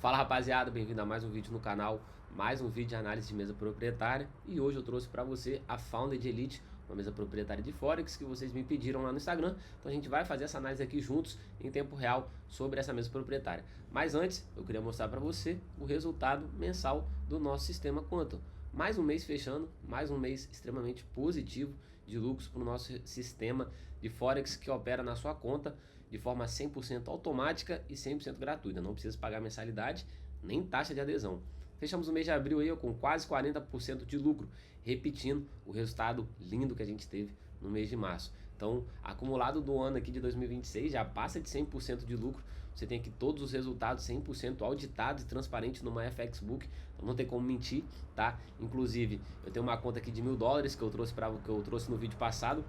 Fala rapaziada, bem-vindo a mais um vídeo no canal, mais um vídeo de análise de mesa proprietária. E hoje eu trouxe para você a Founded Elite, uma mesa proprietária de Forex que vocês me pediram lá no Instagram. Então a gente vai fazer essa análise aqui juntos em tempo real sobre essa mesa proprietária. Mas antes eu queria mostrar para você o resultado mensal do nosso sistema Quantum. Mais um mês fechando, mais um mês extremamente positivo de lucros para o nosso sistema de Forex que opera na sua conta de forma 100% automática e 100% gratuita. Não precisa pagar mensalidade nem taxa de adesão. Fechamos o mês de abril aí com quase 40% de lucro, repetindo o resultado lindo que a gente teve no mês de março. Então, acumulado do ano aqui de 2026 já passa de 100% de lucro. Você tem aqui todos os resultados 100% auditados e transparentes numa FXBook. Então não tem como mentir, tá? Inclusive, eu tenho uma conta aqui de $1000 que eu trouxe no vídeo passado,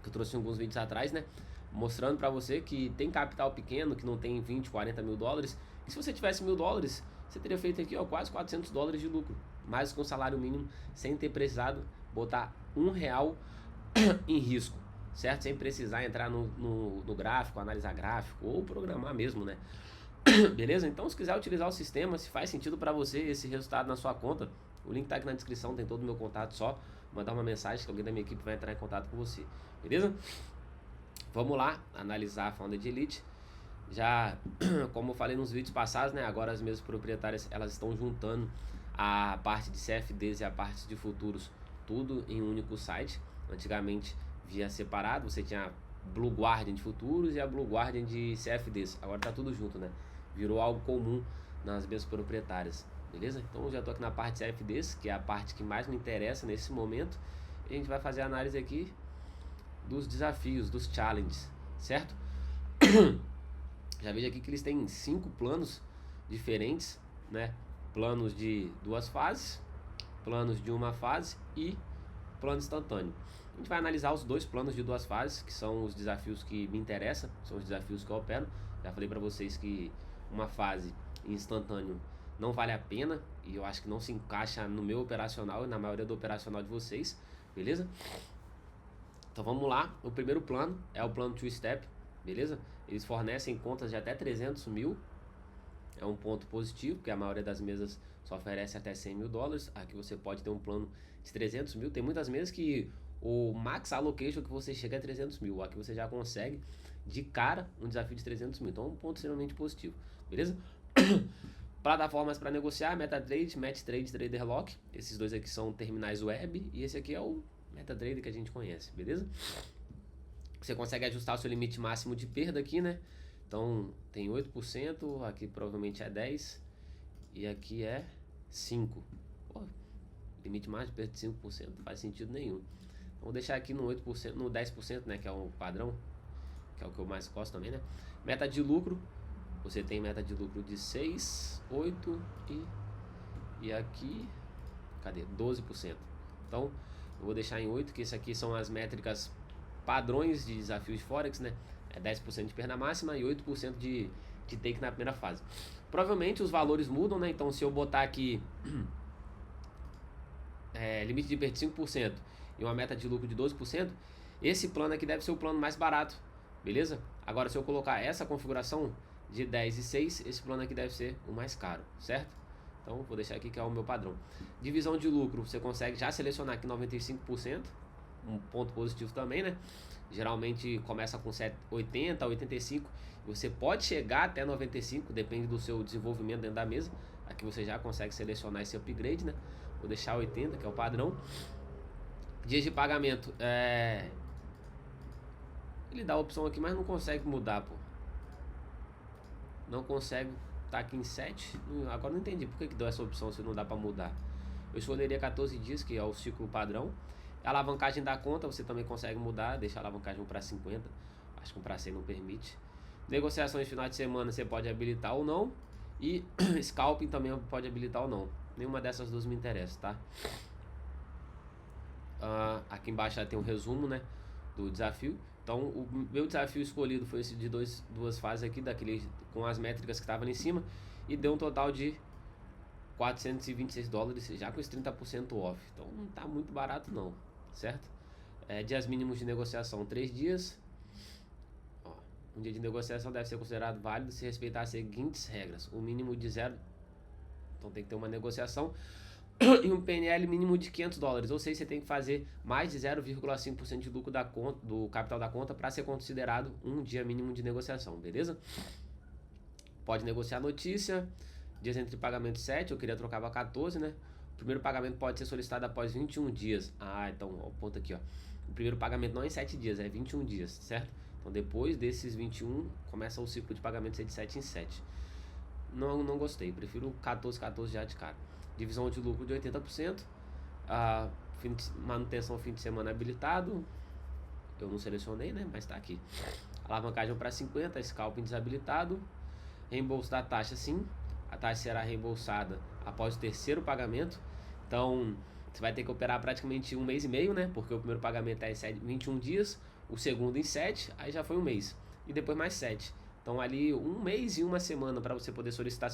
que eu trouxe alguns vídeos atrás, né? Mostrando para você que tem capital pequeno, que não tem 20, 40 mil dólares. E se você tivesse $1000, você teria feito aqui ó, quase $400 de lucro, mais com salário mínimo, sem ter precisado botar R$1 em risco, certo? Sem precisar entrar no gráfico, analisar gráfico ou programar mesmo, né? Beleza? Então, se quiser utilizar o sistema, se faz sentido para você esse resultado na sua conta, o link tá aqui na descrição, tem todo o meu contato, só mandar uma mensagem que alguém da minha equipe vai entrar em contato com você, beleza? Vamos lá, analisar a Founded Elite. Já, como eu falei nos vídeos passados, né, agora as mesas proprietárias elas estão juntando a parte de CFDs e a parte de futuros, tudo em um único site. Antigamente via separado, você tinha a Blue Guardian de futuros e a Blue Guardian de CFDs. Agora tá tudo junto, né? Virou algo comum nas mesas proprietárias, beleza? Então eu já tô aqui na parte de CFDs, que é a parte que mais me interessa nesse momento. E a gente vai fazer a análise aqui dos desafios, dos challenges, certo? Já vejo aqui que eles têm 5 planos diferentes, né? Planos de 2 fases, planos de 1 fase e plano instantâneo. A gente vai analisar os 2 planos de 2 fases, que são os desafios que me interessam, são os desafios que eu opero. Já falei para vocês que uma fase instantâneo não vale a pena e eu acho que não se encaixa no meu operacional e na maioria do operacional de vocês, beleza? Então vamos lá, o primeiro plano é o plano 2-step, beleza? Eles fornecem contas de até 300 mil, é um ponto positivo, porque a maioria das mesas só oferece até 100 mil dólares. Aqui você pode ter um plano de 300 mil, tem muitas mesas que o max allocation que você chega é 300 mil, aqui você já consegue de cara um desafio de 300 mil, então é um ponto extremamente positivo, beleza? Plataformas para negociar, MetaTrader, MatchTrade, TraderLock, esses dois aqui são terminais web e esse aqui é o MetaTrader que a gente conhece, beleza? Você consegue ajustar o seu limite máximo de perda aqui, né? Então tem 8%, aqui provavelmente é 10% e aqui é 5%. Pô, limite máximo de perda de 5%, não faz sentido nenhum. Então vou deixar aqui no 8%, no 10%, né? Que é o padrão, que é o que eu mais gosto também, né? Meta de lucro, você tem meta de lucro de 6, 8 e aqui, cadê? 12%. Então eu vou deixar em 8, que isso aqui são as métricas padrões de desafios de Forex, né? É 10% de perda máxima e 8% de take na primeira fase. Provavelmente os valores mudam, né? Então se eu botar aqui limite de perda de 5% e uma meta de lucro de 12%, esse plano aqui deve ser o plano mais barato, beleza? Agora se eu colocar essa configuração de 10 e 6, esse plano aqui deve ser o mais caro, certo? Então vou deixar aqui que é o meu padrão. Divisão de lucro, você consegue já selecionar aqui 95%, um ponto positivo também, né? Geralmente começa com 80, 85, você pode chegar até 95, depende do seu desenvolvimento dentro da mesa. Aqui você já consegue selecionar esse upgrade, né? Vou deixar 80, que é o padrão. Dias de pagamento, ele dá a opção aqui, mas não consegue mudar, pô. Não consegue, tá aqui em 7. Agora não entendi por que deu essa opção se não dá para mudar. Eu escolheria 14 dias, que é o ciclo padrão. A alavancagem da conta você também consegue mudar, deixar a alavancagem para 50, acho que um para 100 não permite. Negociações de final de semana você pode habilitar ou não. E scalping também pode habilitar ou não. Nenhuma dessas duas me interessa, tá? Aqui embaixo já tem um resumo, né, do desafio. Então o meu desafio escolhido foi esse de duas fases aqui, daquele com as métricas que estavam ali em cima, e deu um total de 426 dólares, já com os 30% off. Então não tá muito barato não, certo? Dias mínimos de negociação 3 dias. Ó, Um dia de negociação deve ser considerado válido se respeitar as seguintes regras. O mínimo de zero. Então tem que ter uma negociação e um PNL mínimo de $500. Ou seja, você tem que fazer mais de 0,5% de lucro da conta, do capital da conta para ser considerado um dia mínimo de negociação, beleza? Pode negociar notícia. Dias entre pagamento 7, eu queria trocar para 14, né? O primeiro pagamento pode ser solicitado após 21 dias. Ah, então, ó, o ponto aqui, ó. O primeiro pagamento não é em 7 dias, é 21 dias, certo? Então, depois desses 21, começa o ciclo de pagamento ser de 7 em 7. Não gostei, prefiro 14 já de cara. Divisão de lucro de 80%. Manutenção fim de semana habilitado. Eu não selecionei, né? Mas tá aqui. Alavancagem para 50, scalping desabilitado. Reembolso da taxa, sim. A taxa será reembolsada após o terceiro pagamento. Então, você vai ter que operar praticamente 1 mês e meio, né? Porque o primeiro pagamento é em 21 dias, o segundo em 7, aí já foi 1 mês. E depois mais 7. Então, ali 1 mês e 1 semana para você poder solicitar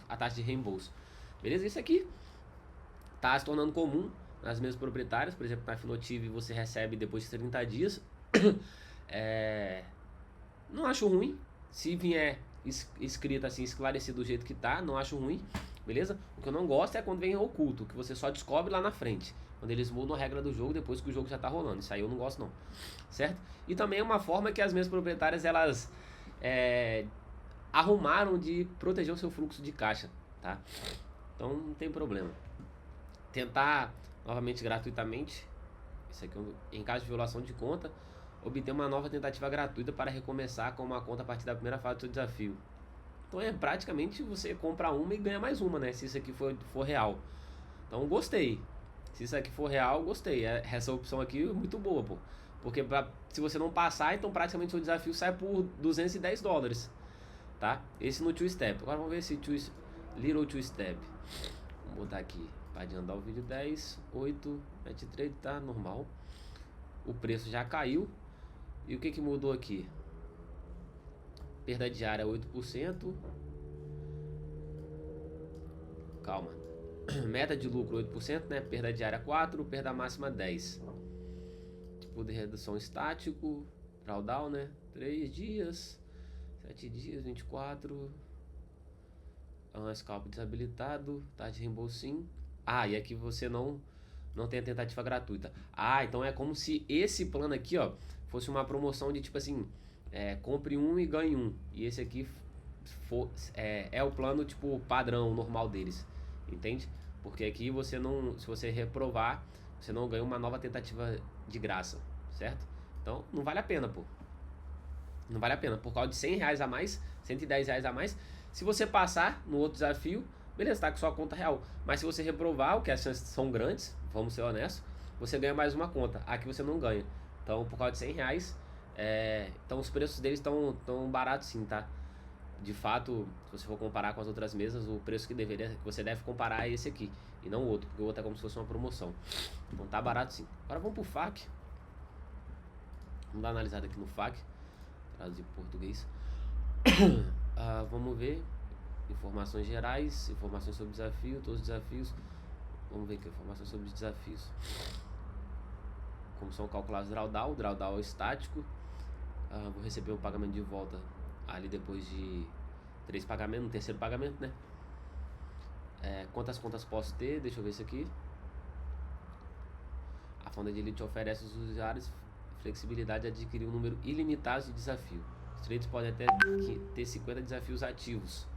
a taxa de reembolso. Beleza? Isso aqui tá se tornando comum nas mesmas proprietárias. Por exemplo, na Finotive você recebe depois de 30 dias. Não acho ruim. Se vier escrito assim, esclarecido do jeito que tá, não acho ruim, beleza? O que eu não gosto é quando vem oculto, que você só descobre lá na frente, quando eles mudam a regra do jogo depois que o jogo já tá rolando. Isso aí eu não gosto não, certo? E também é uma forma que as mesmas proprietárias, elas arrumaram de proteger o seu fluxo de caixa, tá? Então não tem problema. Tentar novamente gratuitamente, isso aqui em caso de violação de conta, obter uma nova tentativa gratuita para recomeçar com uma conta a partir da primeira fase do seu desafio. Então praticamente você compra uma e ganha mais uma, né? Se isso aqui for real. Então gostei. Se isso aqui for real, gostei. Essa opção aqui é muito boa, pô. Porque se você não passar, então praticamente o seu desafio sai por $210, tá? Esse no Two Step. Agora vamos ver esse Little Two Step. Vamos botar aqui para adiantar o vídeo. 10, 8, match trade, tá normal. O preço já caiu. E o que mudou aqui? Perda diária 8%. Calma. Meta de lucro 8%, né? Perda diária 4%, perda máxima 10%. Tipo de redução estático. Drawdown, né? 3 dias. 7 dias, 24. Scalp desabilitado. Tá de reembolso sim. E aqui você não tem a tentativa gratuita. Então é como se esse plano aqui, ó, fosse uma promoção de tipo assim, compre um e ganhe um. E esse aqui é o plano tipo padrão, normal deles. Entende? Porque aqui você não, se você reprovar, você não ganha uma nova tentativa de graça, certo? Então não vale a pena, pô. Não vale a pena. Por causa de R$100 a mais, R$110 a mais. Se você passar no outro desafio, beleza, tá com sua conta real. Mas se você reprovar, o que as chances são grandes, vamos ser honestos, você ganha mais uma conta. Aqui você não ganha. Então, por causa de R$100, então os preços deles estão baratos sim, tá? De fato, se você for comparar com as outras mesas, o preço que você deve comparar é esse aqui, e não o outro, porque o outro é como se fosse uma promoção. Então tá barato sim. Agora vamos pro FAQ. Vamos dar uma analisada aqui no FAQ. Traduzir para português. Vamos ver. Informações gerais, informações sobre desafio, todos os desafios. Vamos ver aqui, informações sobre os desafios. Como são calculados o drawdown é estático. Vou receber o pagamento de volta ali depois de 3 pagamentos, no terceiro pagamento, né? Quantas contas posso ter? Deixa eu ver isso aqui. A Founded Elite oferece aos usuários flexibilidade de adquirir um número ilimitado de desafios. Os traders podem até ter 50 desafios ativos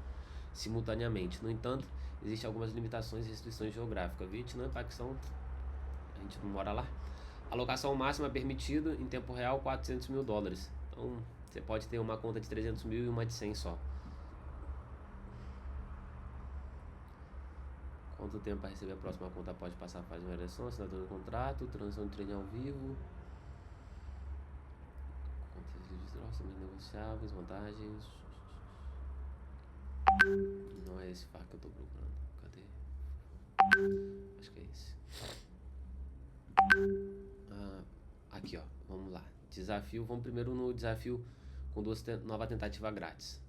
simultaneamente. No entanto, existem algumas limitações e restrições geográficas. Vietnã, Paquistão, a gente não mora lá. Alocação máxima permitida em tempo real $400 mil. Então você pode ter uma conta de 300 mil e uma de 100 só. Quanto tempo para receber a próxima conta pode passar a fase de variação, assinatura do contrato, transação de trade ao vivo, contas de withdrawal, negociáveis, vantagens. Não é esse FAQ que eu tô procurando. Cadê? Acho que é esse. Aqui, ó. Vamos lá. Desafio. Vamos primeiro no desafio com nova tentativa grátis.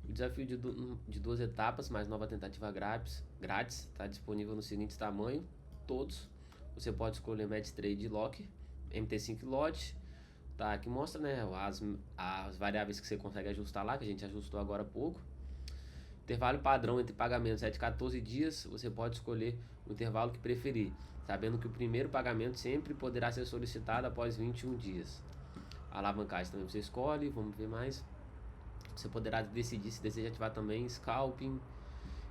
O desafio de 2 etapas, mais nova tentativa grátis, está disponível nos seguintes tamanhos, todos. Você pode escolher Match Trade Lock, MT5 Lot, Tá, aqui mostra, né, as variáveis que você consegue ajustar lá, que a gente ajustou agora há pouco. Intervalo padrão entre pagamentos é de 14 dias, você pode escolher o intervalo que preferir, sabendo que o primeiro pagamento sempre poderá ser solicitado após 21 dias. A alavancagem também você escolhe, vamos ver mais. Você poderá decidir se deseja ativar também Scalping,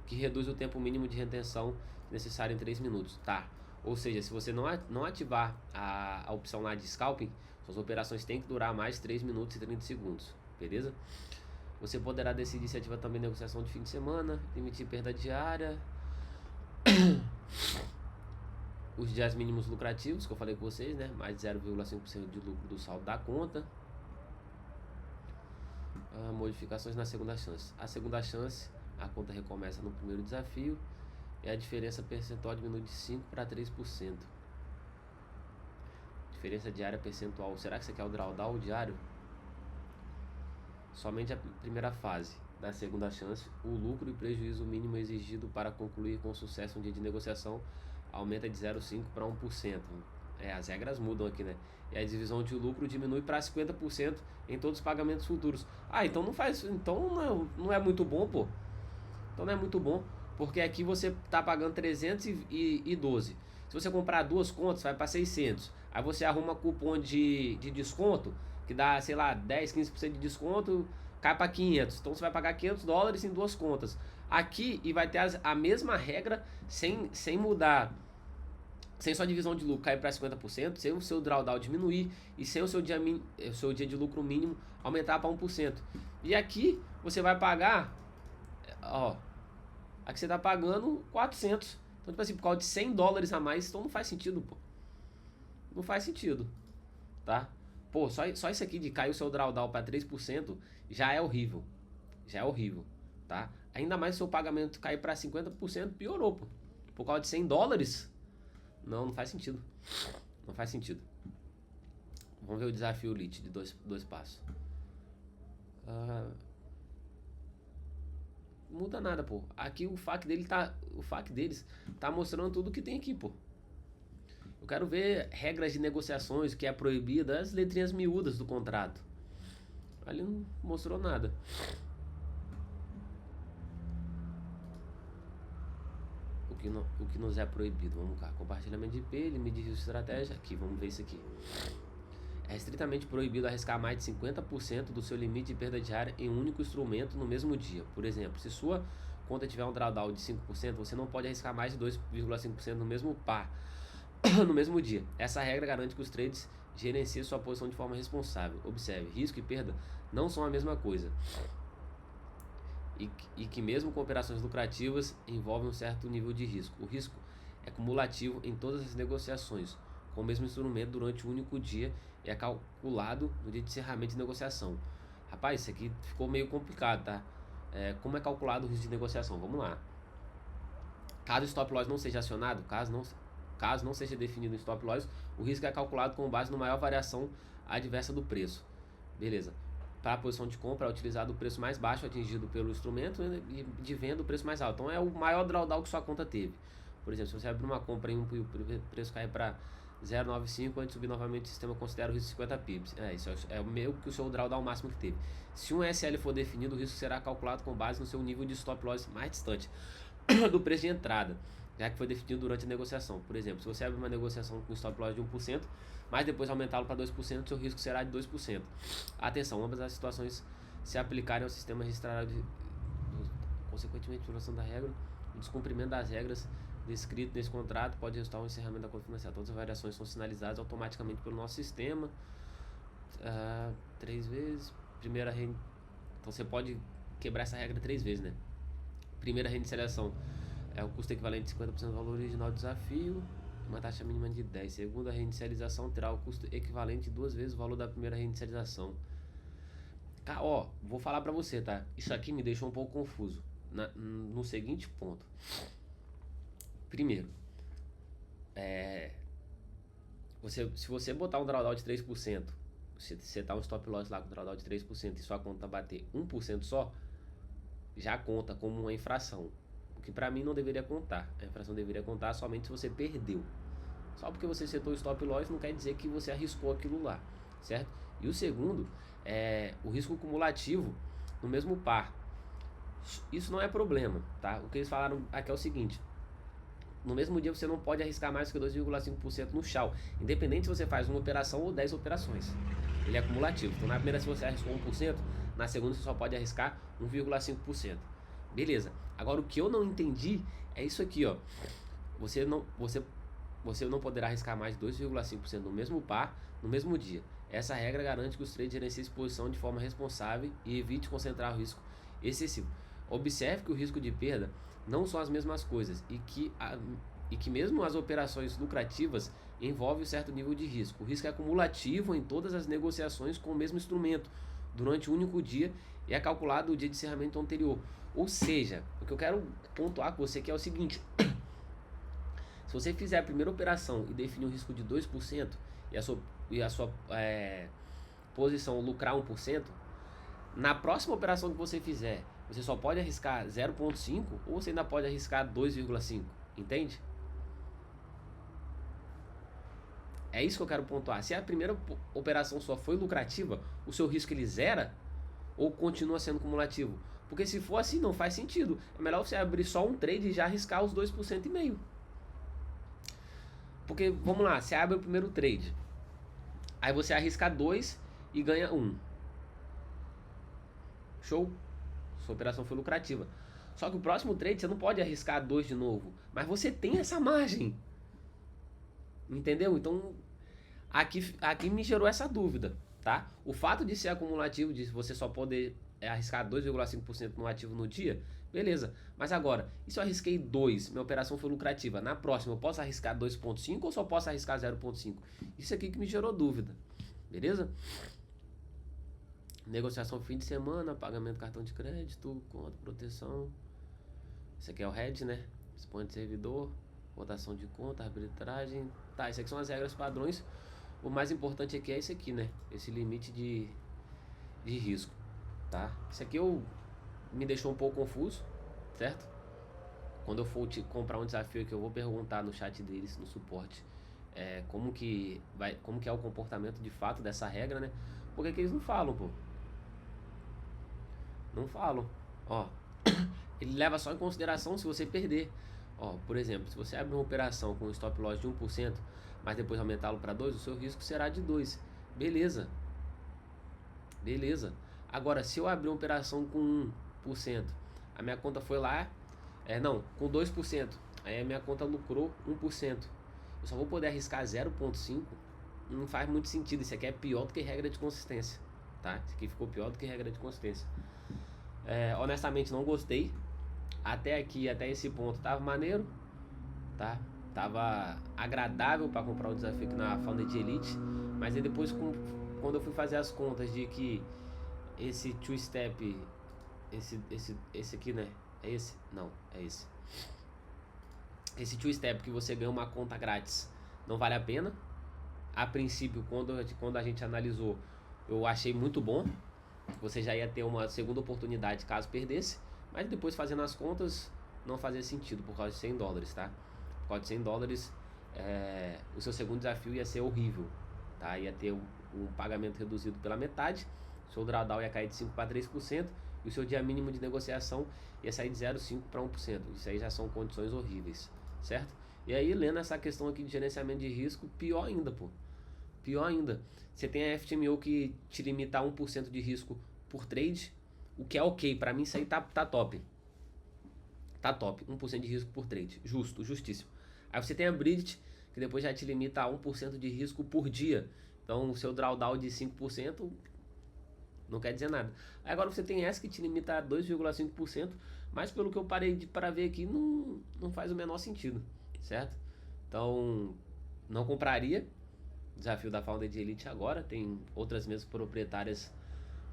que reduz o tempo mínimo de retenção necessário em 3 minutos, tá? Ou seja, se você não ativar a opção lá de Scalping, suas operações têm que durar mais 3 minutos e 30 segundos, beleza? Você poderá decidir se ativa também negociação de fim de semana, limitar perda diária, os dias mínimos lucrativos, que eu falei com vocês, né? Mais de 0,5% de lucro do saldo da conta. Modificações na segunda chance. A segunda chance, a conta recomeça no primeiro desafio e a diferença percentual diminui de 5% para 3%. Diferença diária percentual. Será que você quer o drawdown diário? Somente a primeira fase da segunda chance, o lucro e prejuízo mínimo exigido para concluir com sucesso um dia de negociação aumenta de 0,5% para 1%. As regras mudam aqui, né? E a divisão de lucro diminui para 50% em todos os pagamentos futuros. Então não faz, então não é muito bom, pô. Então não é muito bom, porque aqui você tá pagando 312. Se você comprar duas contas, vai para 600. Aí você arruma cupom de desconto, que dá, sei lá, 10, 15% de desconto, cai para 500. Então você vai pagar $500 em duas contas. Aqui, e vai ter a mesma regra sem mudar, sem sua divisão de lucro cair para 50%, sem o seu drawdown diminuir e sem o seu dia de lucro mínimo aumentar para 1%. E aqui você vai pagar, ó, aqui você tá pagando 400. Então, tipo assim, por causa de $100 a mais, então não faz sentido, pô. Não faz sentido, tá? Pô, só isso aqui de cair o seu drawdown para 3% já é horrível. Já é horrível, tá? Ainda mais se o seu pagamento cair para 50%, piorou, pô. Por causa de $100? Não faz sentido. Não faz sentido. Vamos ver o desafio Elite de dois passos. Muda nada, pô. Aqui o FAQ deles tá mostrando tudo que tem aqui, pô. Eu quero ver regras de negociações, o que é proibido, as letrinhas miúdas do contrato. Ali não mostrou nada. O que nos é proibido. Vamos cá. Compartilhamento de IP, limite de risco de estratégia. Aqui, vamos ver isso aqui. É estritamente proibido arriscar mais de 50% do seu limite de perda diária em um único instrumento no mesmo dia. Por exemplo, se sua conta tiver um drawdown de 5%, você não pode arriscar mais de 2,5% no mesmo par no mesmo dia. Essa regra garante que os trades gerenciem sua posição de forma responsável. Observe, risco e perda não são a mesma coisa. E que mesmo com operações lucrativas envolvem um certo nível de risco. O risco é cumulativo em todas as negociações, com o mesmo instrumento durante um único dia e é calculado no dia de encerramento de negociação. Rapaz, isso aqui ficou meio complicado, tá? Como é calculado o risco de negociação? Vamos lá. Caso o stop loss não seja acionado, caso não seja definido o stop loss, o risco é calculado com base na maior variação adversa do preço. Beleza. Para a posição de compra é utilizado o preço mais baixo atingido pelo instrumento e de venda o preço mais alto. Então é o maior drawdown que sua conta teve. Por exemplo, se você abrir uma compra e o preço cair para 0,95, antes de subir novamente o sistema considera o risco de 50 pips. Isso é o meio que o seu drawdown máximo que teve. Se um SL for definido, o risco será calculado com base no seu nível de stop loss mais distante do preço de entrada, já que foi definido durante a negociação. Por exemplo, se você abre uma negociação com stop loss de 1%, mas depois aumentá-lo para 2%, seu risco será de 2%. Atenção, ambas as situações se aplicarem ao sistema registrado consequentemente, violação da regra, o descumprimento das regras descrito nesse contrato pode resultar no encerramento da conta financeira. Todas as variações são sinalizadas automaticamente pelo nosso sistema. 3 vezes. Então você pode quebrar essa regra 3 vezes, né? Primeira reinicialização é o custo equivalente a 50% do valor original do desafio, uma taxa mínima de 10. Segunda reinicialização terá o custo equivalente 2 vezes o valor da primeira reinicialização. Vou falar pra você, tá? Isso aqui me deixou um pouco confuso no seguinte ponto. Primeiro, se você botar um drawdown de 3%, você setar um stop loss lá com drawdown de 3% e sua conta bater 1% só, já conta como uma infração. O que pra mim não deveria contar. A infração deveria contar somente se você perdeu. Só porque você setou o stop loss não quer dizer que você arriscou aquilo lá, certo? E o segundo é o risco cumulativo no mesmo par. Isso não é problema, tá? O que eles falaram aqui é o seguinte: no mesmo dia você não pode arriscar mais que 2,5% no chau, independente se você faz uma operação ou 10 operações. Ele é acumulativo. Então na primeira, se você arriscou 1%, na segunda você só pode arriscar 1,5%. Beleza. Agora o que eu não entendi é isso aqui, ó. Você não poderá arriscar mais de 2,5% no mesmo par, no mesmo dia. Essa regra garante que os traders gerenciem a exposição de forma responsável e evite concentrar o risco excessivo. Observe que o risco de perda não são as mesmas coisas e que mesmo as operações lucrativas envolvem um certo nível de risco. O risco é acumulativo em todas as negociações com o mesmo instrumento durante um único dia e é calculado o dia de encerramento anterior. Ou seja, o que eu quero pontuar com você aqui é o seguinte: se você fizer a primeira operação e definir um risco de 2% e a sua posição lucrar 1%, na próxima operação que você fizer, você só pode arriscar 0,5 ou você ainda pode arriscar 2,5, entende? É isso que eu quero pontuar. Se a primeira operação só foi lucrativa, o seu risco ele zera ou continua sendo cumulativo? Porque se for assim, não faz sentido. É melhor você abrir só um trade e já arriscar os 2,5%. Porque, vamos lá, você abre o primeiro trade, aí você arrisca 2 e ganha 1. Show? Sua operação foi lucrativa. Só que o próximo trade você não pode arriscar 2 de novo, mas você tem essa margem. Entendeu? Então, aqui me gerou essa dúvida, tá? O fato de ser acumulativo, de você só poder arriscar 2,5% no ativo no dia, beleza. Mas agora, e se eu arrisquei 2, minha operação foi lucrativa, na próxima eu posso arriscar 2,5 ou só posso arriscar 0,5? Isso aqui que me gerou dúvida, beleza? Negociação fim de semana, pagamento cartão de crédito, conta, proteção. Isso aqui é o head, né? Expõe de servidor, rotação de conta, arbitragem. Tá, isso aqui são as regras padrões. O mais importante aqui é esse aqui, né? Esse limite de risco, tá? Isso aqui me deixou um pouco confuso, certo? Quando eu for comprar um desafio aqui, eu vou perguntar no chat deles, no suporte, como que é o comportamento de fato dessa regra, né? Por que eles não falam, pô? Não falam. Ó, ele leva só em consideração se você perder. Ó, por exemplo, se você abrir uma operação com um stop loss de 1%, mas depois aumentá-lo para 2%, o seu risco será de 2%. Beleza. Beleza. Agora, se eu abrir uma operação com 1%, a minha conta foi lá, com 2%, aí a minha conta lucrou 1%. Eu só vou poder arriscar 0,5%. Não faz muito sentido. Isso aqui é pior do que regra de consistência, tá? Isso aqui ficou pior do que regra de consistência. Honestamente não gostei. Até aqui, até esse ponto tava maneiro, tá? Tava agradável para comprar o desafio aqui na Founded Elite. Mas aí depois, quando eu fui fazer as contas de que esse two-step, esse aqui, né? É esse? Não, é esse. Esse two-step que você ganha uma conta grátis não vale a pena. A princípio, quando a gente analisou, eu achei muito bom. Você já ia ter uma segunda oportunidade caso perdesse. Mas depois, fazendo as contas, não fazia sentido por causa de $100, tá? Por causa de $100, o seu segundo desafio ia ser horrível, tá? Ia ter um pagamento reduzido pela metade, o seu drawdown ia cair de 5% para 3% e o seu dia mínimo de negociação ia sair de 0,5% para 1%. Isso aí já são condições horríveis, certo? E aí, lendo essa questão aqui de gerenciamento de risco, pior ainda, pô. Pior ainda. Você tem a FTMO que te limita a 1% de risco por trade, o que é ok. Pra mim isso aí tá top. Tá top. 1% de risco por trade. Justo, justíssimo. Aí você tem a Bridge, que depois já te limita a 1% de risco por dia. Então o seu drawdown de 5% não quer dizer nada. Aí agora você tem essa que te limita a 2,5%, mas pelo que eu parei para ver aqui, não faz o menor sentido, certo? Então, não compraria desafio da Founded Elite agora. Tem outras mesas proprietárias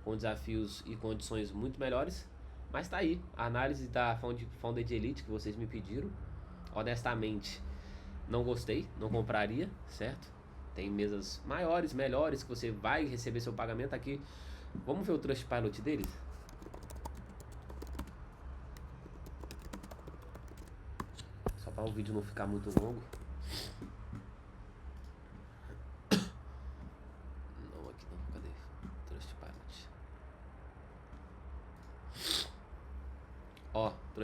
com desafios e condições muito melhores. Mas tá aí, a análise da Founded Elite que vocês me pediram. Honestamente, não gostei, não compraria, certo? Tem mesas maiores, melhores, que você vai receber seu pagamento aqui. Vamos ver o Trustpilot deles? Só para o vídeo não ficar muito longo. Não, aqui não, cadê?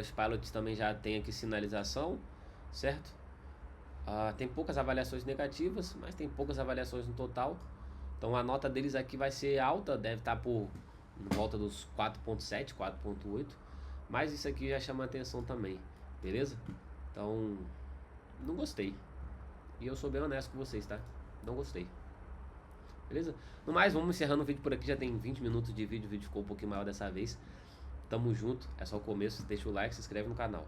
Trustpilot também já tem aqui sinalização, certo? Tem poucas avaliações negativas, mas tem poucas avaliações no total. Então a nota deles aqui vai ser alta, deve estar por volta dos 4.7, 4.8. Mas isso aqui já chama atenção também, beleza? Então, não gostei. E eu sou bem honesto com vocês, tá? Não gostei. Beleza? No mais, vamos encerrando o vídeo por aqui. Já tem 20 minutos de vídeo. O vídeo ficou um pouquinho maior dessa vez. Tamo junto. É só o começo. Deixa o like, se inscreve no canal.